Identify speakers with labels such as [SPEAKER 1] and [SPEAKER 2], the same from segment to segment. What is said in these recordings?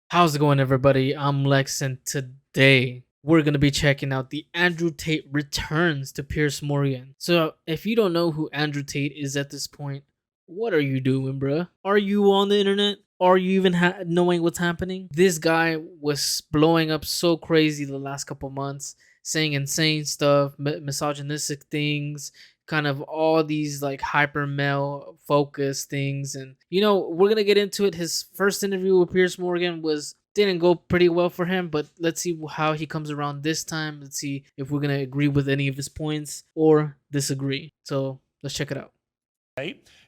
[SPEAKER 1] How's it going, everybody? I'm Lex, and today we're going to be checking out the Andrew Tate returns to Piers Morgan. So, if you don't know who Andrew Tate is at this point, what are you doing, bruh? Are you on the internet? Are you even knowing what's happening? This guy was blowing up so crazy the last couple months, saying insane stuff, misogynistic things, kind of all these like hyper male focused things. And we're gonna get into it. His first interview with Piers Morgan was didn't go pretty well for him, but let's see how he comes around this time. Let's see if we're gonna agree with any of his points or disagree. So let's check it out.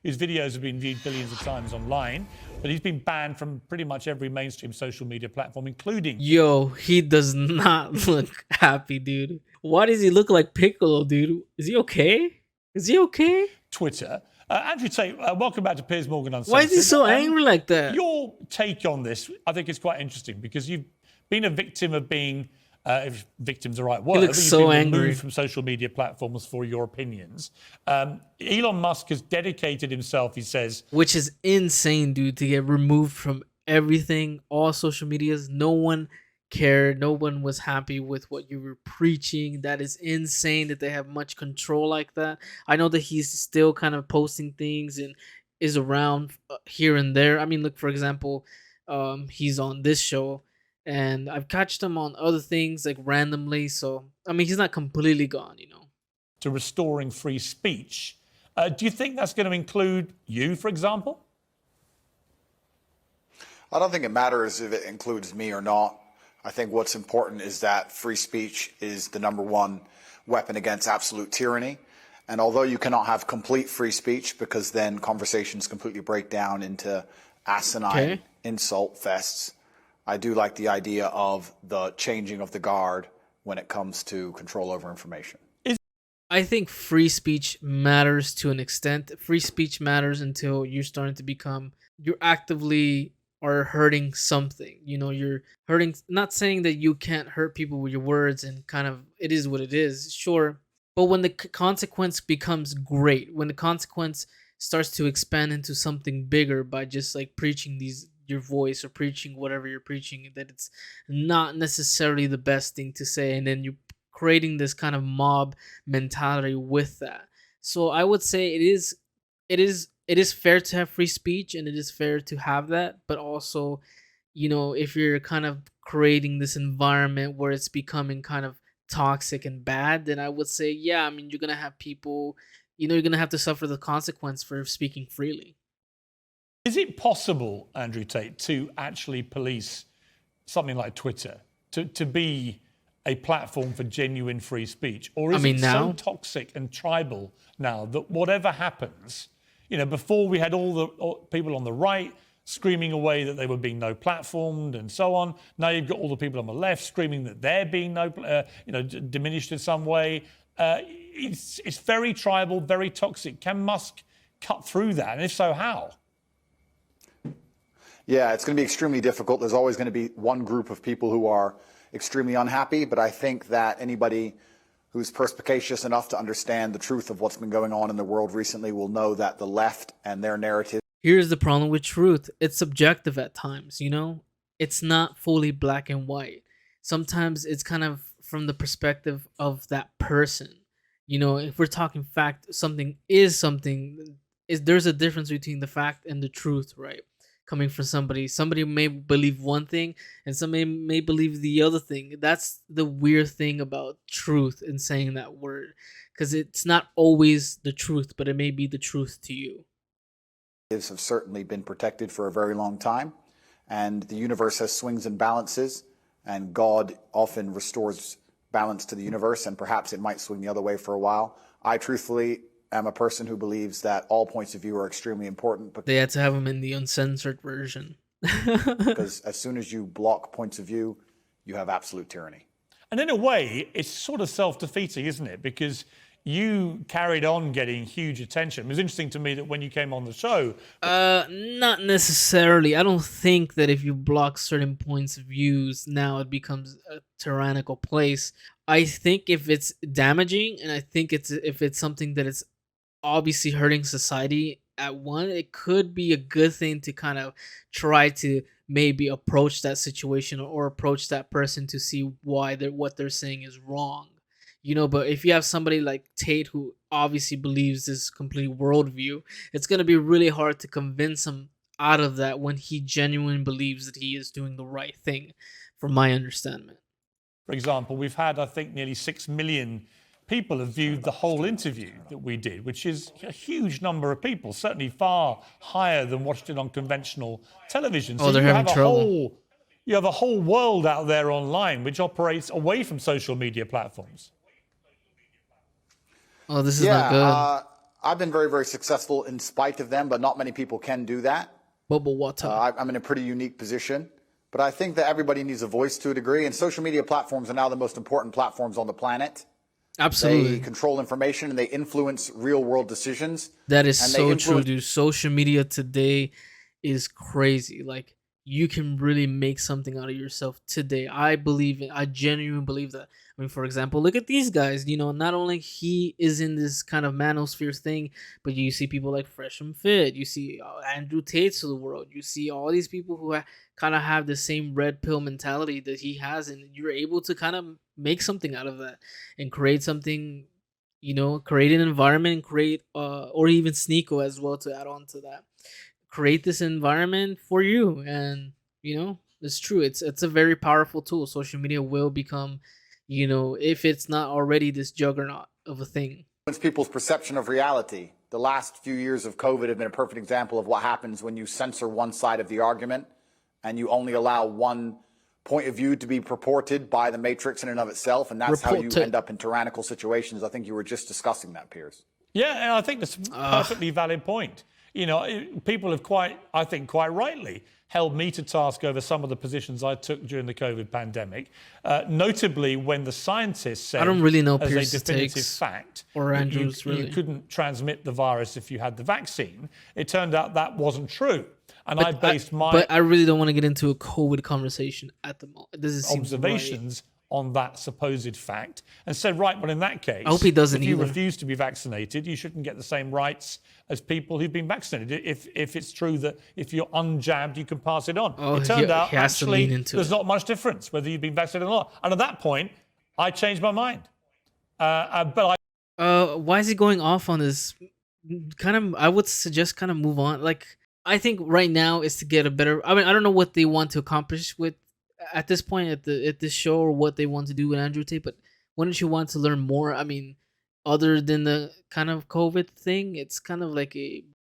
[SPEAKER 2] His videos have been viewed billions of times online, but he's been banned from pretty much every mainstream social media platform, including...
[SPEAKER 1] Yo, he does not look happy, dude. Why does he look like Piccolo, dude? Is he okay? Is he okay?
[SPEAKER 2] Twitter. Andrew Tate, welcome back to Piers Morgan Uncensored.
[SPEAKER 1] Why is he so angry like that?
[SPEAKER 2] Your take on this, I think, is quite interesting because you've been a victim of being, if victim's the right word,
[SPEAKER 1] he looks so angry,
[SPEAKER 2] removed from social media platforms for your opinions. Elon Musk has dedicated himself, he says,
[SPEAKER 1] which is insane, dude, to get removed from everything, all social medias. No one cared. No one was happy with what you were preaching. That is insane that they have much control like that. I know that he's still kind of posting things and is around here and there. I mean, look, for example, he's on this show and I've catched him on other things like randomly. So, I mean, he's not completely gone,
[SPEAKER 2] to restoring free speech. Do you think that's going to include you, for example?
[SPEAKER 3] I don't think it matters if it includes me or not. I think what's important is that free speech is the number one weapon against absolute tyranny. And although you cannot have complete free speech because then conversations completely break down into asinine insult fests, I do like the idea of the changing of the guard when it comes to control over information.
[SPEAKER 1] I think free speech matters to an extent. Free speech matters until you're starting to become, you're actively are hurting something. You're hurting, not saying that you can't hurt people with your words and kind of, it is what it is, sure. But when the consequence becomes great, when the consequence starts to expand into something bigger by just like preaching your voice or preaching whatever you're preaching, that it's not necessarily the best thing to say, and then you creating this kind of mob mentality with that. So I would say it is fair to have free speech and it is fair to have that, but also, if you're kind of creating this environment where it's becoming kind of toxic and bad, then I would say, yeah, I mean, you're gonna have people, you're gonna have to suffer the consequence for speaking freely.
[SPEAKER 2] Is it possible, Andrew Tate, to actually police something like Twitter to be a platform for genuine free speech? Or is it so toxic and tribal now that whatever happens, before we had all the people on the right screaming away that they were being no platformed and so on. Now you've got all the people on the left screaming that they're being diminished in some way. It's very tribal, very toxic. Can Musk cut through that? And if so, how?
[SPEAKER 3] Yeah, it's going to be extremely difficult. There's always going to be one group of people who are extremely unhappy, but I think that anybody who's perspicacious enough to understand the truth of what's been going on in the world recently will know that the left and their narrative...
[SPEAKER 1] Here's the problem with truth. It's subjective at times, It's not fully black and white. Sometimes it's kind of from the perspective of that person. If we're talking fact, something is, there's a difference between the fact and the truth, right? Coming from somebody may believe one thing and somebody may believe the other thing. That's the weird thing about truth and saying that word, because it's not always the truth, but it may be the truth to you.
[SPEAKER 3] Have certainly been protected for a very long time, and the universe has swings and balances, and God often restores balance to the universe, and perhaps it might swing the other way for a while. I truthfully am a person who believes that all points of view are extremely important.
[SPEAKER 1] They had to have them in the uncensored version.
[SPEAKER 3] Because as soon as you block points of view, you have absolute tyranny.
[SPEAKER 2] And in a way, it's sort of self-defeating, isn't it? Because you carried on getting huge attention. It was interesting to me that when you came on the show...
[SPEAKER 1] Not necessarily. I don't think that if you block certain points of views, now it becomes a tyrannical place. I think if it's damaging, and I think if it's something that is obviously hurting society at one, it could be a good thing to kind of try to maybe approach that situation or approach that person to see why what they're saying is wrong. But if you have somebody like Tate who obviously believes this complete worldview, it's going to be really hard to convince him out of that when he genuinely believes that he is doing the right thing, from my understanding.
[SPEAKER 2] For example, we've had, I think, nearly 6 million people have viewed the whole interview that we did, which is a huge number of people, certainly far higher than watched it on conventional television.
[SPEAKER 1] So they're having trouble.
[SPEAKER 2] You have a whole world out there online which operates away from social media platforms.
[SPEAKER 1] Oh, this is not good.
[SPEAKER 3] I've been very, very successful in spite of them, but not many people can do that.
[SPEAKER 1] But what?
[SPEAKER 3] I'm in a pretty unique position. But I think that everybody needs a voice to a degree, and social media platforms are now the most important platforms on the planet.
[SPEAKER 1] Absolutely.
[SPEAKER 3] They control information and they influence real-world decisions.
[SPEAKER 1] That is so true, dude. Social media today is crazy. Like, you can really make something out of yourself today. I genuinely believe that. I mean, for example, look at these guys. Not only he is in this kind of manosphere thing, but you see people like Fresh and Fit. You see Andrew Tate's of the world. You see all these people who kind of have the same red pill mentality that he has, and you're able to kind of make something out of that and create something. Create an environment, and create or even Sneeko as well to add on to that. Create this environment for you, and it's true. It's a very powerful tool. Social media will become, if it's not already this juggernaut of a thing.
[SPEAKER 3] It's people's perception of reality. The last few years of COVID have been a perfect example of what happens when you censor one side of the argument and you only allow one point of view to be purported by the matrix in and of itself, and that's how you end up in tyrannical situations. I think you were just discussing that, Piers.
[SPEAKER 2] Yeah, and I think that's a perfectly valid point. People have quite rightly held me to task over some of the positions I took during the COVID pandemic, notably when the scientists said,
[SPEAKER 1] I don't really know
[SPEAKER 2] as
[SPEAKER 1] Pierce's
[SPEAKER 2] a definitive
[SPEAKER 1] takes
[SPEAKER 2] fact,
[SPEAKER 1] or Andrew's
[SPEAKER 2] you couldn't transmit the virus if you had the vaccine. It turned out that wasn't true. And But
[SPEAKER 1] I really don't want to get into a COVID conversation at the moment. It doesn't seem
[SPEAKER 2] observations on that supposed fact and said, right, well, in that case,
[SPEAKER 1] I hope he doesn't
[SPEAKER 2] if you
[SPEAKER 1] either.
[SPEAKER 2] refuse to be vaccinated, you shouldn't get the same rights as people who've been vaccinated. If it's true that if you're unjabbed, you can pass it on. It turned out actually there's not much difference whether you've been vaccinated or not. And at that point, I changed my mind.
[SPEAKER 1] Why is he going off on this? I would suggest kind of move on. Like, I think right now is to get a better. I mean, I don't know what they want to accomplish with at this point at this show, or what they want to do with Andrew Tate, but wouldn't you want to learn more? I mean, other than the kind of COVID thing, it's kind of like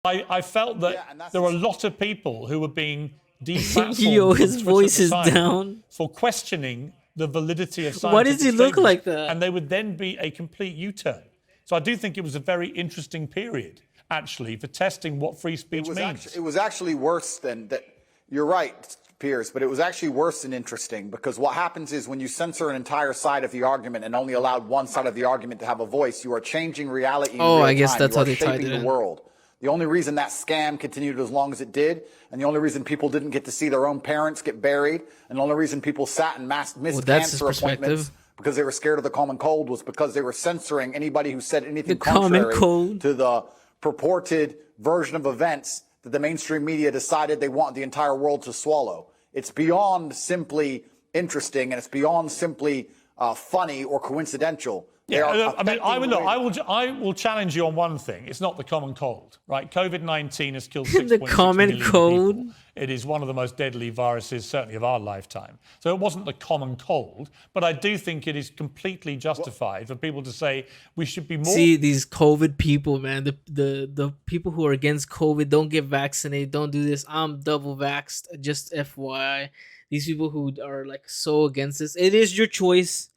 [SPEAKER 2] I felt that there were a lot of people who were being deplatformed.
[SPEAKER 1] Yo, his voice is down
[SPEAKER 2] for questioning the validity of science.
[SPEAKER 1] Why does he look like that?
[SPEAKER 2] And there would then be a complete U-turn. So I do think it was a very interesting period, actually, for testing what free speech means.
[SPEAKER 3] It was actually worse than that. You're right, Piers, but it was actually worse than interesting, because what happens is when you censor an entire side of the argument and only allowed one side of the argument to have a voice, you are changing reality in real time.
[SPEAKER 1] I guess that's how they
[SPEAKER 3] tied
[SPEAKER 1] it in.
[SPEAKER 3] The world. The only reason that scam continued as long as it did, and the only reason people didn't get to see their own parents get buried, and the only reason people sat and missed cancer appointments because they were scared of the common cold, was because they were censoring anybody who said anything contrary to the purported version of events that the mainstream media decided they want the entire world to swallow. It's beyond simply interesting, and it's beyond simply funny or coincidental.
[SPEAKER 2] Yeah, I will challenge you on one thing. It's not the common cold, right? COVID-19 has killed 6.6 million people. It is one of the most deadly viruses, certainly of our lifetime. So it wasn't the common cold, but I do think it is completely justified for people to say we should be more.
[SPEAKER 1] See, these COVID people, man, the people who are against COVID, don't get vaccinated, don't do this. I'm double vaxxed, just FYI. These people who are like so against this, it is your choice.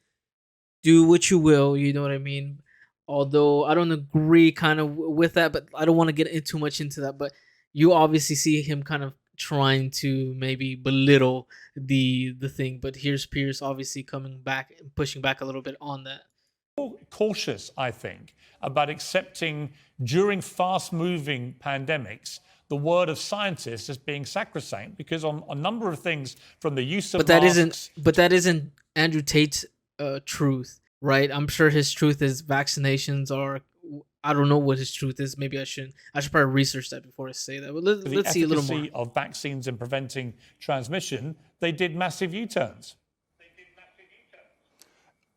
[SPEAKER 1] Do what you will, you know what I mean? Although I don't agree kind of with that, but I don't want to get too much into that. But you obviously see him kind of trying to maybe belittle the thing. But here's Piers obviously coming back and pushing back a little bit on that.
[SPEAKER 2] Cautious, I think, about accepting during fast-moving pandemics the word of scientists as being sacrosanct, because on a number of things, from the use of masks,
[SPEAKER 1] that isn't Andrew Tate's truth, right? I'm sure his truth is vaccinations are I don't know what his truth is. Maybe I shouldn't. I should probably research that before I say that. But let's see a little more.
[SPEAKER 2] The efficacy of vaccines in preventing transmission, they did massive U-turns.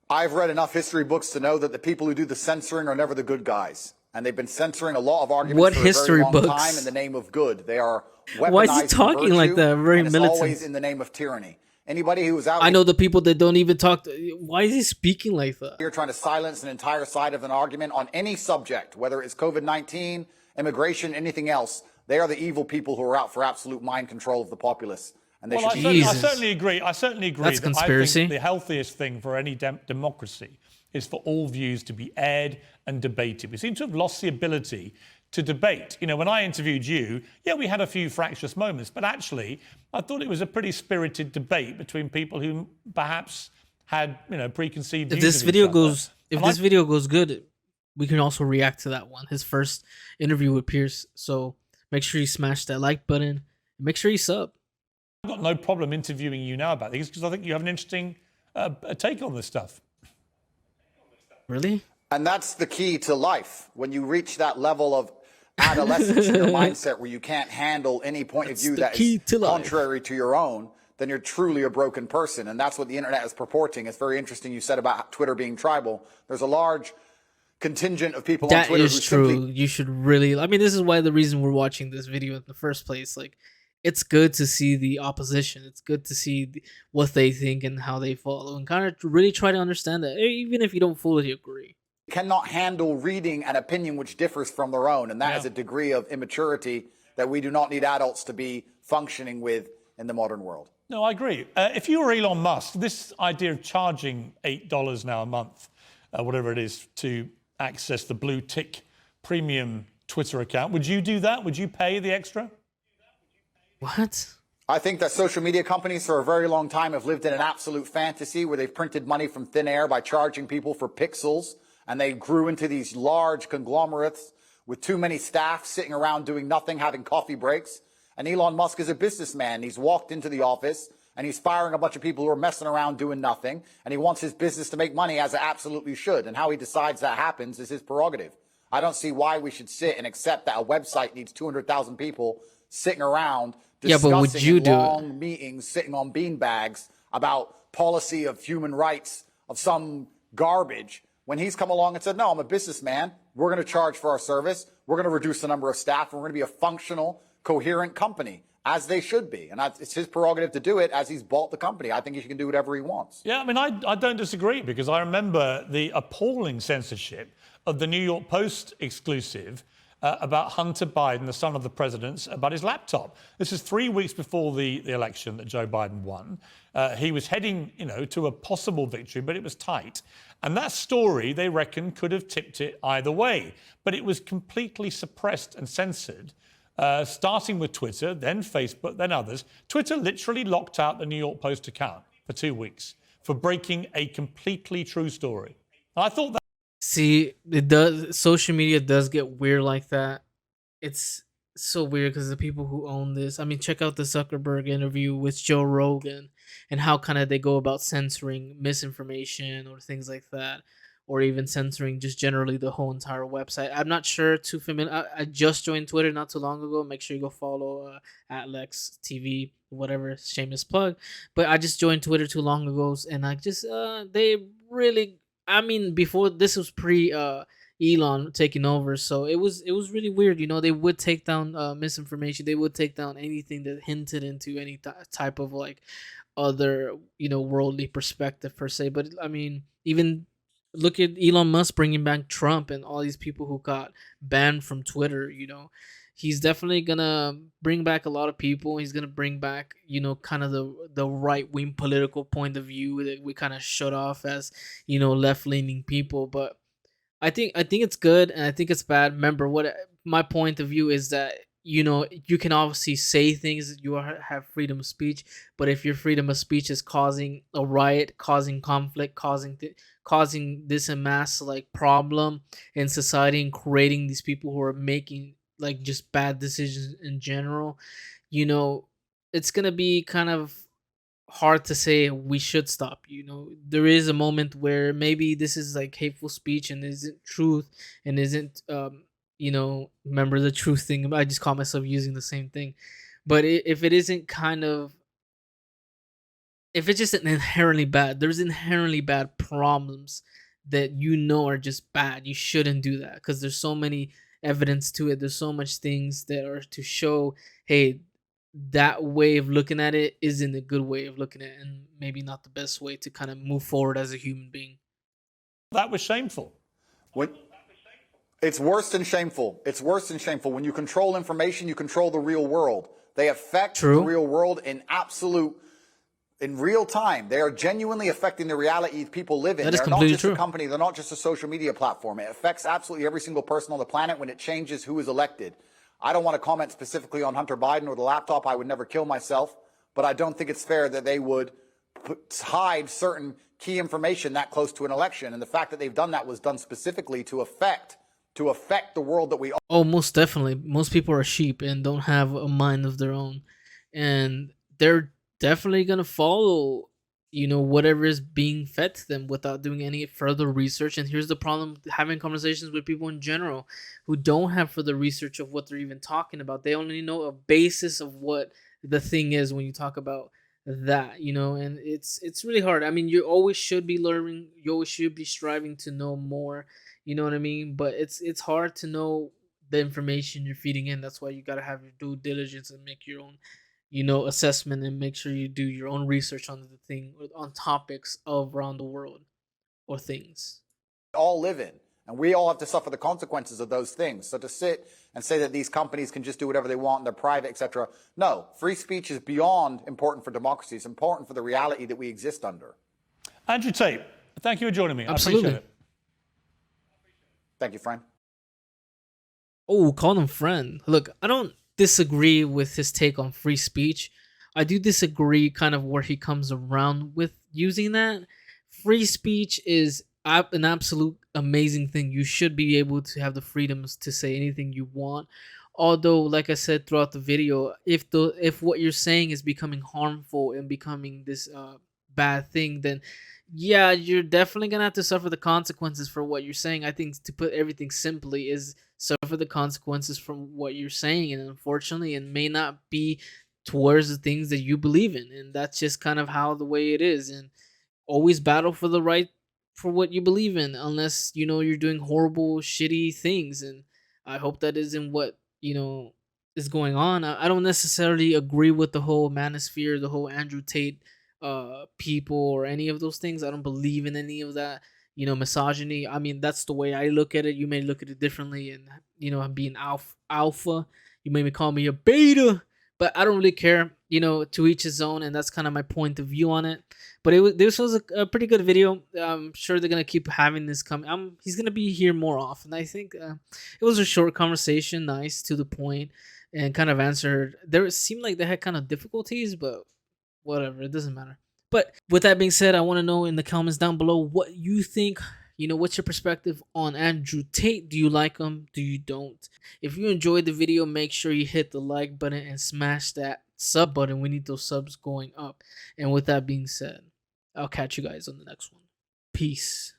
[SPEAKER 3] I've read enough history books to know that the people who do the censoring are never the good guys. And they've been censoring a lot of arguments for a very long time in the name of good. They are weaponized.
[SPEAKER 1] Why is he talking like that? Very militant.
[SPEAKER 3] It's always in the name of tyranny. Anybody who is out,
[SPEAKER 1] I know the people that don't even talk. Why is he speaking like that?
[SPEAKER 3] You're trying to silence an entire side of an argument on any subject, whether it's COVID-19, immigration, anything else. They are the evil people who are out for absolute mind control of the populace. And they
[SPEAKER 2] I certainly agree. That's
[SPEAKER 1] conspiracy.
[SPEAKER 2] I think the healthiest thing for any democracy is for all views to be aired and debated. We seem to have lost the ability to debate. You know, when I interviewed you, yeah, we had a few fractious moments, but actually, I thought it was a pretty spirited debate between people who perhaps had, preconceived views.
[SPEAKER 1] If this video goes good, we can also react to that one, his first interview with Piers. So make sure you smash that like button and make sure you sub.
[SPEAKER 2] I've got no problem interviewing you now about these because I think you have an interesting take on this stuff.
[SPEAKER 1] Really?
[SPEAKER 3] And that's the key to life. When you reach that level of adolescence in your mindset where you can't handle any point of view that is contrary to your own, then you're truly a broken person. And that's what the internet is purporting. It's very interesting you said about Twitter being tribal. There's a large contingent of people on Twitter who
[SPEAKER 1] true. You should really, this is why the reason we're watching this video in the first place. Like, it's good to see the opposition. It's good to see what they think and how they follow and kind of really try to understand that, even if you don't fully agree.
[SPEAKER 3] Cannot handle reading an opinion which differs from their own. And that is a degree of immaturity that we do not need adults to be functioning with in the modern world.
[SPEAKER 2] No, I agree. If you were Elon Musk, this idea of charging $8 now a month, whatever it is, to access the blue tick premium Twitter account, would you do that? Would you pay the extra?
[SPEAKER 1] What?
[SPEAKER 3] I think that social media companies for a very long time have lived in an absolute fantasy where they've printed money from thin air by charging people for pixels. And they grew into these large conglomerates with too many staff sitting around doing nothing, having coffee breaks. And Elon Musk is a businessman. He's walked into the office and he's firing a bunch of people who are messing around doing nothing. And he wants his business to make money, as it absolutely should. And how he decides that happens is his prerogative. I don't see why we should sit and accept that a website needs 200,000 people sitting around discussing long meetings, sitting on beanbags about policy of human rights, of some garbage. When he's come along and said, no, I'm a businessman, we're going to charge for our service, we're going to reduce the number of staff, and we're going to be a functional, coherent company, as they should be. And it's his prerogative to do it, as he's bought the company. I think he can do whatever he wants.
[SPEAKER 2] Yeah, I don't disagree, because I remember the appalling censorship of the New York Post exclusive about Hunter Biden, the son of the president, about his laptop. This is 3 weeks before the election that Joe Biden won. He was heading, to a possible victory, but it was tight. And that story, they reckon, could have tipped it either way. But it was completely suppressed and censored, starting with Twitter, then Facebook, then others. Twitter literally locked out the New York Post account for 2 weeks for breaking a completely true story. And I thought that...
[SPEAKER 1] See, it does. Social media does get weird like that. It's so weird because the people who own this. Check out the Zuckerberg interview with Joe Rogan and how kind of they go about censoring misinformation or things like that, or even censoring just generally the whole entire website. I'm not sure too familiar. I just joined Twitter not too long ago. Make sure you go follow @Lex TV, whatever, shameless plug. But I just joined Twitter too long ago, and I just they really. Before this was pre Elon taking over, so it was really weird. They would take down misinformation. They would take down anything that hinted into any type of like other worldly perspective per se. But even look at Elon Musk bringing back Trump and all these people who got banned from Twitter. He's definitely gonna bring back a lot of people. He's gonna bring back, kind of the right wing political point of view that we kind of shut off as, left leaning people. But I think it's good and I think it's bad. Remember, what my point of view is that you can obviously say things. You have freedom of speech, but if your freedom of speech is causing a riot, causing conflict, causing this en masse like problem in society and creating these people who are making like just bad decisions in general, it's gonna be kind of hard to say we should stop. There is a moment where maybe this is like hateful speech and isn't truth and isn't remember the truth thing. I just caught myself using the same thing. But if it isn't kind of, if it's just an inherently bad, there's inherently bad problems that are just bad. You shouldn't do that because there's so many evidence to it. There's so much things that are to show, hey, that way of looking at it isn't a good way of looking at it, and maybe not the best way to kind of move forward as a human being.
[SPEAKER 2] That was shameful.
[SPEAKER 3] It's worse than shameful. It's worse than shameful. When you control information, you control the real world. They affect the real world in real time. They are genuinely affecting the reality people live in. They're not just a company. They're not just a social media platform. It affects absolutely every single person on the planet when it changes who is elected. I don't want to comment specifically on Hunter Biden or the laptop. I would never kill myself. But I don't think it's fair that they would hide certain key information that close to an election. And the fact that they've done that was done specifically to affect the world that we...
[SPEAKER 1] Oh, most definitely. Most people are sheep and don't have a mind of their own. And they're definitely going to follow, whatever is being fed to them without doing any further research. And here's the problem, having conversations with people in general who don't have further research of what they're even talking about. They only know a basis of what the thing is when you talk about that, and it's really hard. I mean, you always should be learning. You always should be striving to know more. You know what I mean? But it's hard to know the information you're feeding in. That's why you got to have your due diligence and make your own assessment, and make sure you do your own research on the thing, on topics of around the world or things.
[SPEAKER 3] All live in, and we all have to suffer the consequences of those things. So to sit and say that these companies can just do whatever they want and they're private, etc. No, free speech is beyond important for democracy. It's important for the reality that we exist under.
[SPEAKER 2] Andrew Tate, thank you for joining me.
[SPEAKER 1] Absolutely.
[SPEAKER 2] I appreciate it.
[SPEAKER 3] Thank you, friend.
[SPEAKER 1] Oh, call him friend. Look, I don't disagree with his take on free speech. I do disagree kind of where he comes around with using that. Free speech is an absolute amazing thing. You should be able to have the freedoms to say anything you want. Although, like I said throughout the video, if what you're saying is becoming harmful and becoming this bad thing, then yeah, you're definitely gonna have to suffer the consequences for what you're saying. I think, to put everything simply, is suffer the consequences from what you're saying, and unfortunately, it may not be towards the things that you believe in, and that's just kind of how the way it is. And always battle for the right for what you believe in, unless you're doing horrible, shitty things. And I hope that isn't what is going on. I don't necessarily agree with the whole manosphere, the whole Andrew Tate people, or any of those things. I don't believe in any of that, misogyny. I mean, that's the way I look at it. You may look at it differently, and I'm being alpha. You may call me a beta, but I don't really care. To each his own, and that's kind of my point of view on it. But this was a pretty good video. I'm sure they're gonna keep having this coming. He's gonna be here more often. I think it was a short conversation, nice, to the point, and kind of answered. There seemed like they had kind of difficulties, but whatever, it doesn't matter. But with that being said, I want to know in the comments down below what you think. What's your perspective on Andrew Tate? Do you like him? Do you don't? If you enjoyed the video, make sure you hit the like button and smash that sub button. We need those subs going up. And with that being said, I'll catch you guys on the next one. Peace.